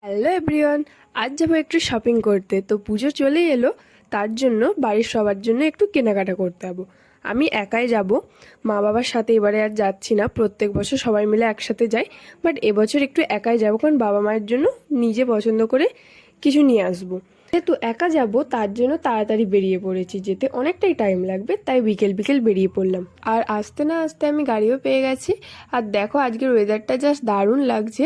Hello everyone, আজ যাবো একটু শপিং করতে। তো পুজো চলেই এলো, তার জন্য বাড়ির সবার জন্য একটু কেনাকাটা করতে হবে। আমি একাই যাব, মা বাবার সাথে এবারে আর যাচ্ছি না। প্রত্যেক বছর সবাই মিলে একসাথে যাই, বাট এবছর একটু একাই যাব, কারণ বাবা মায়ের জন্য নিজে পছন্দ করে কিছু নিয়ে আসবো। যেহেতু একা যাব তার জন্য তাড়াতাড়ি বেরিয়ে পড়েছি, যেতে অনেকটাই টাইম লাগবে, তাই বিকেল বিকেল বেরিয়ে পড়লাম। আর আসতে না আসতে আমি গাড়িও পেয়ে গেছি। আর দেখো আজকের ওয়েদারটা জাস্ট দারুণ লাগছে,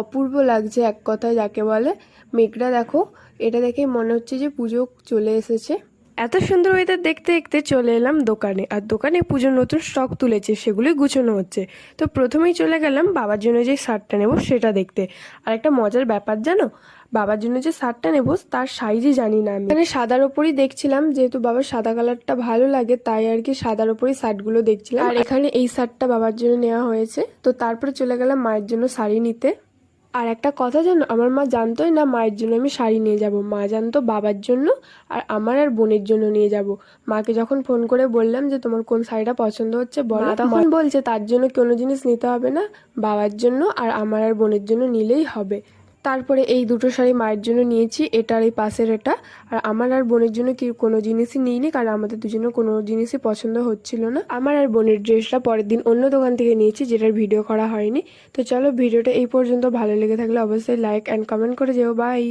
অপূর্ব লাগছে এক কথায় যাকে বলে। মেঘটা দেখো, এটা দেখেই মনে হচ্ছে যে পুজো চলে এসেছে। এত সুন্দর ওয়েদার দেখতে দেখতে চলে এলাম দোকানে, আর দোকানে পুজোর নতুন স্টক তুলেছে, সেগুলোই গুছানো হচ্ছে। তো প্রথমেই চলে গেলাম বাবার জন্য যে শার্টটা নেব সেটা দেখতে। আর একটা মজার ব্যাপার জানো, বাবার জন্য যে শার্টটা নেব তার সাইজই জানি না আমি। মানে সাদার ওপরই দেখছিলাম, যেহেতু বাবার সাদা কালারটা ভালো লাগে তাই আর কি সাদার ওপরই শার্টগুলো দেখছিলাম। আর এখানে এই শার্টটা বাবার জন্য নেওয়া হয়েছে। তো তারপরে চলে গেলাম মায়ের জন্য শাড়ি নিতে। আর একটা কথা জানো, আমার মা জানতোই না মায়ের জন্য আমি শাড়ি নিয়ে যাব। মা জানতো বাবার জন্য আর আমার আর বোনের জন্য নিয়ে যাব। মাকে যখন ফোন করে বললাম যে তোমার কোন শাড়িটা পছন্দ হচ্ছে বলো, তখন বলছে তার জন্য কোনো জিনিস নিতে হবে না, বাবার জন্য আর আমার আর বোনের জন্য নিলেই হবে। তারপরে এই দুটো শাড়ি মায়ের জন্য নিয়েছি, এটার এই পাশের এটা। আর আমার আর বোনের জন্য কি কোনো জিনিসই নিইনি, কারণ আমাদের দুজনের কোনো জিনিসই পছন্দ হচ্ছিল না। আমার আর বোনের ড্রেসটা পরের দিন অন্য দোকান থেকে নিয়েছি, যেটার ভিডিও করা হয়নি। তো চলো, ভিডিওটা এই পর্যন্ত ভালো লেগে থাকলে অবশ্যই লাইক অ্যান্ড কমেন্ট করে যেও। বাই।